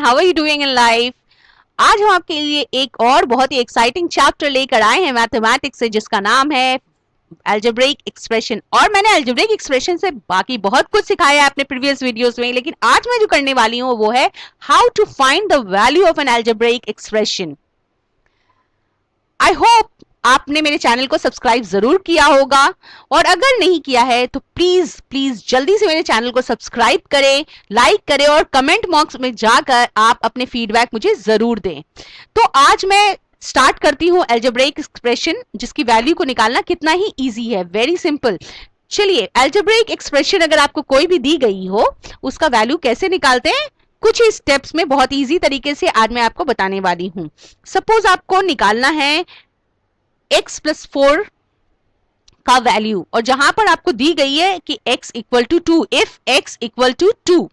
How are you doing in life. आज हम आपके लिए एक और बहुत ही एक्साइटिंग चैप्टर लेकर आए हैं मैथमेटिक्स से, जिसका नाम है अलजेब्रिक एक्सप्रेशन। और मैंने अलजेब्रिक एक्सप्रेशन से बाकी बहुत कुछ सिखाया है अपने प्रीवियस वीडियोस में, लेकिन आज मैं जो करने वाली हूं वो है how to find the value of an algebraic expression. I hope आपने मेरे चैनल को सब्सक्राइब जरूर किया होगा, और अगर नहीं किया है तो प्लीज प्लीज जल्दी से मेरे चैनल को सब्सक्राइब करें, लाइक करें और कमेंट बॉक्स में जाकर आप अपने फीडबैक मुझे जरूर दें। तो आज मैं स्टार्ट करती हूं अलजेब्रिक एक्सप्रेशन, जिसकी वैल्यू को निकालना कितना ही इजी है, वेरी सिंपल। चलिए, अलजेब्रिक एक्सप्रेशन अगर आपको कोई भी दी गई हो, उसका वैल्यू कैसे निकालते हैं, कुछ ही स्टेप्स में बहुत इजी तरीके से आज मैं आपको बताने वाली हूं। सपोज आपको निकालना है x प्लस 4 का वैल्यू, और जहां पर आपको दी गई है कि x equal to 2, if x equal to 2,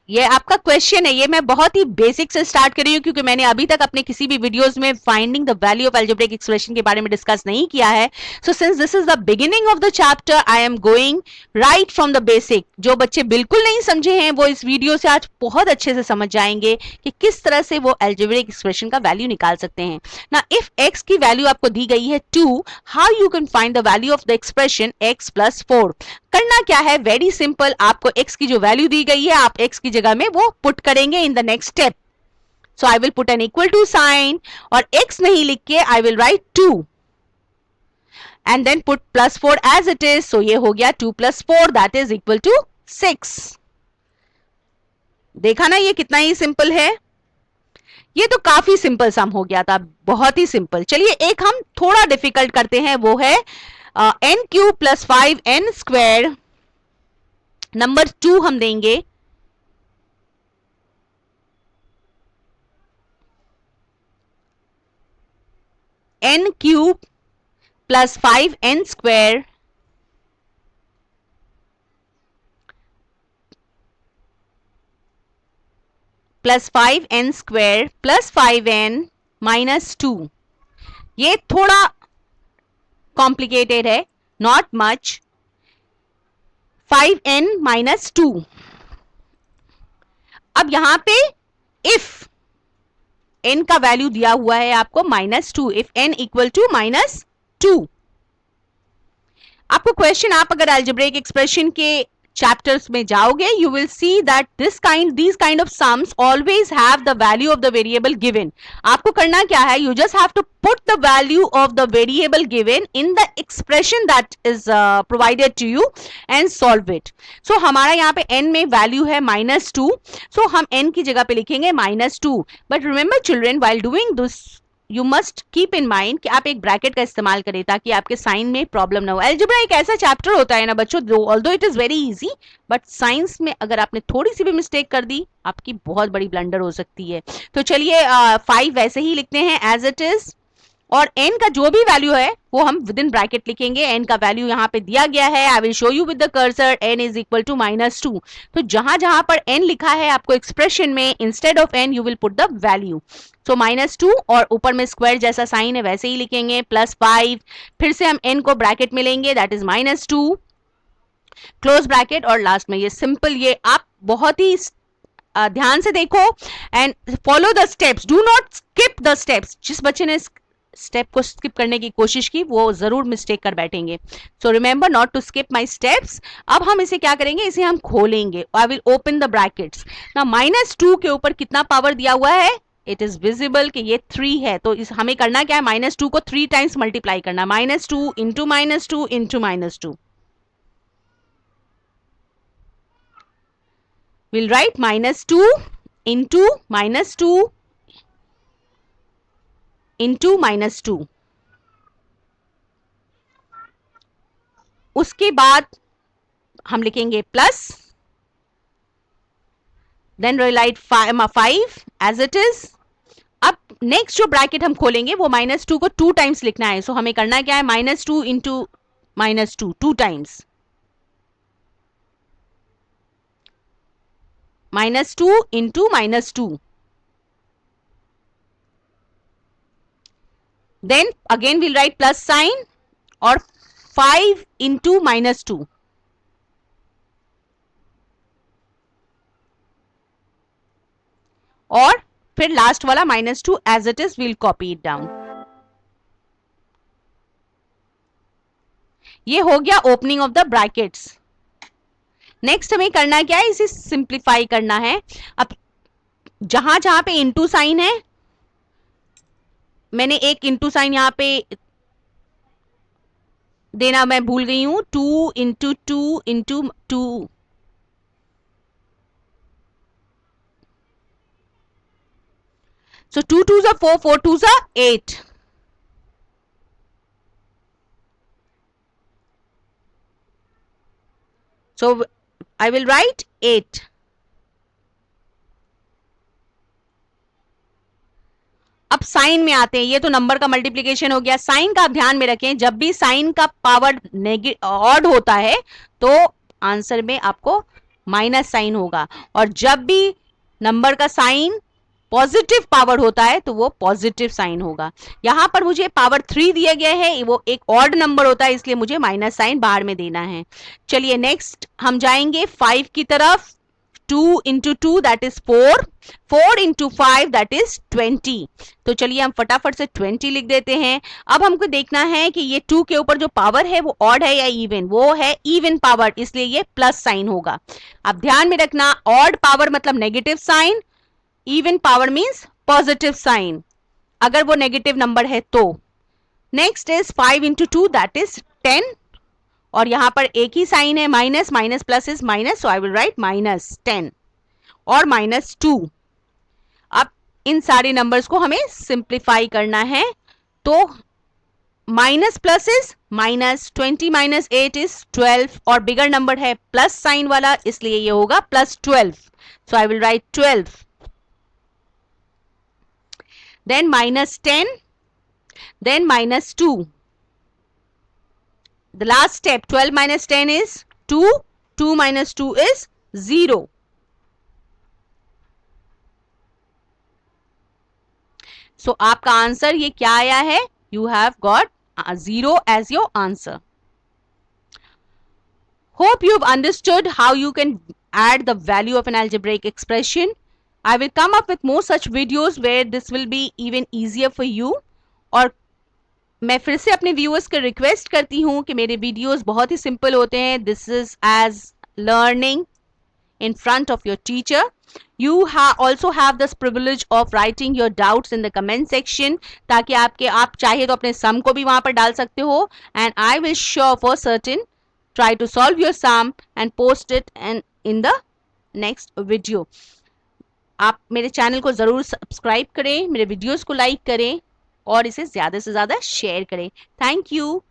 ये आपका क्वेश्चन है। ये मैं बहुत ही बेसिक से स्टार्ट कर रही हूं, क्योंकि मैंने अभी तक अपने किसी भी वीडियोस में finding the value of algebraic expression के बारे में डिस्कस नहीं किया है। So since this is the beginning of the chapter, I am going right from the basic. जो बच्चे बिल्कुल नहीं समझे हैं वो इस वीडियो से आज बहुत अच्छे से समझ जाएंगे कि किस तरह से वो अलजेब्रिक एक्सप्रेशन का वैल्यू निकाल सकते हैं ना। इफ x की वैल्यू आपको दी गई है 2, how you can find the value of the expression x plus 4। करना क्या है, वेरी सिंपल। आपको x की जो वैल्यू दी गई है, आप x की जगह में वो पुट करेंगे in the next step. So I will put an equal to sign, और x नहीं लिख के I will write 2 and then put plus 4 as it is. So ये हो गया 2 plus 4 that is equal to 6। देखा ना, ये कितना ही सिंपल है। ये तो काफी सिंपल सम हो गया था, बहुत ही सिंपल। चलिए एक हम थोड़ा डिफिकल्ट करते हैं, वो है n cube plus 5n square. Number 2 हम देंगे n cube plus 5n square plus 5n square plus 5n minus 2। ये थोड़ा कॉम्प्लिकेटेड है, नॉट मच। 5n minus 2। अब यहां पे इफ n का वैल्यू दिया हुआ है आपको -2, इफ n इक्वल टू -2। आपको क्वेश्चन, आप अगर अलजेब्रिक एक्सप्रेशन के चैप्टर्स में जाओगे, you will see that these kind of sums always have the value of the variable given. आपको करना क्या है, you just have to put the value of the variable given in the expression that is provided to you and solve it. So हमारा यहाँ पे n में value है -2, so हम n की जगह पे लिखेंगे -2. But remember children, while doing this you must keep in mind कि आप एक ब्रैकेट का इस्तेमाल करें ताकि आपके साइन में प्रॉब्लम ना हो। अलजेब्रा एक ऐसा चैप्टर होता है ना बच्चों, although it is very easy, but science में अगर आपने थोड़ी सी भी मिस्टेक कर दी, आपकी बहुत बड़ी ब्लंडर हो सकती है। तो चलिए 5 वैसे ही लिखते हैं एज इट इज, और n का जो भी वैल्यू है वो हम विद इन ब्रैकेट लिखेंगे। n का वैल्यू यहाँ पे दिया गया है, I will show you with the cursor, n is equal to -2। तो जहां जहां पर n लिखा है आपको एक्सप्रेशन में, instead of n you will put the value. So -2 और ऊपर में स्क्वायर जैसा साइन है वैसे ही लिखेंगे, +5, फिर से हम n को ब्रैकेट में लेंगे, दैट इज -2 क्लोज ब्रैकेट, और लास्ट में ये सिंपल। ये आप बहुत ही ध्यान से देखो and follow the steps, do not skip the steps. जिस बच्चे ने स्टेप को स्किप करने की कोशिश की वो जरूर मिस्टेक कर बैठेंगे। So remember not to skip my steps. अब हम इसे क्या करेंगे, इसे हम खोलेंगे। I will open the brackets ना। -2 के ऊपर कितना पावर दिया हुआ है, इट इज विजिबल कि ये 3 है, तो इस हमें करना क्या है, -2 को 3 टाइम्स मल्टीप्लाई करना, -2 into -2 into -2। Will write -2 into -2 into -2। उसके बाद हम लिखेंगे plus, then write 5 as it is. अब नेक्स्ट जो ब्रैकेट हम खोलेंगे वो -2 को 2 टाइम्स लिखना है। सो हमें करना क्या है, -2 into -2 2 times, -2 into -2, then again will write plus sign और 5 इंटू -2, और फिर लास्ट वाला -2 as it is, we'll copy it down. ये हो गया opening of the brackets. Next हमें करना क्या है, इसे सिंप्लीफाई करना है। अब जहां जहां पे इंटू साइन है, मैंने एक इंटू साइन यहां पे देना मैं भूल गई हूं, 2 into 2 into 2, so 2 2s are 4, 4 2s are 8, so I will write 8. अब साइन में आते हैं, ये तो नंबर का मल्टीप्लिकेशन हो गया। साइन का आप ध्यान में रखें, जब भी साइन का पावर ऑड होता है तो आंसर में आपको माइनस साइन होगा, और जब भी नंबर का साइन पॉजिटिव पावर होता है तो वो पॉजिटिव साइन होगा। यहां पर मुझे पावर 3 दिया गया है, वो एक ऑड नंबर होता है, इसलिए मुझे माइनस साइन बाहर में देना है। चलिए नेक्स्ट हम जाएंगे 5 की तरफ। 2 into 2 that is 4, 4 into 5 that is 20। तो चलिए हम फटाफट से 20 लिख देते हैं। अब हमको देखना है कि ये 2 के ऊपर जो पावर है वो ऑड है या इवन, वो है इवन पावर, इसलिए ये प्लस साइन होगा। अब ध्यान में रखना, ऑड पावर मतलब negative sign, even power means positive sign, अगर वो नेगेटिव नंबर है तो। Next is 5 into 2 that is 10, और यहां पर एक ही साइन है, minus, minus plus is minus, so I will write -10 और -2। अब इन सारे नंबर्स को हमें सिंप्लीफाई करना है, तो minus plus is minus, 20 minus 8 is 12, और बिगर नंबर है प्लस साइन वाला, इसलिए ये होगा +12, सो I will right 12, then -10, then -2. The last step, 12 minus 10 is 2, 2 minus 2 is 0. So आपका आंसर ये क्या आया है? You have got 0 as your answer. Hope you've understood how you can add the value of an algebraic expression. I will come up with more such videos where this will be even easier for you. और मैं फिर से अपने viewers को request करती हूँ कि मेरे वीडियोस बहुत ही सिंपल होते हैं। This is as learning in front of your teacher. You also have this privilege of writing your doubts in the comment section, ताकि आप चाहे तो अपने sum को भी वहां पर डाल सकते हो, and I will sure for certain try to solve your sum and post it in the next video. आप मेरे चैनल को जरूर सब्सक्राइब करें, मेरे वीडियोस को लाइक करें और इसे ज्यादा से ज्यादा शेयर करें। Thank you.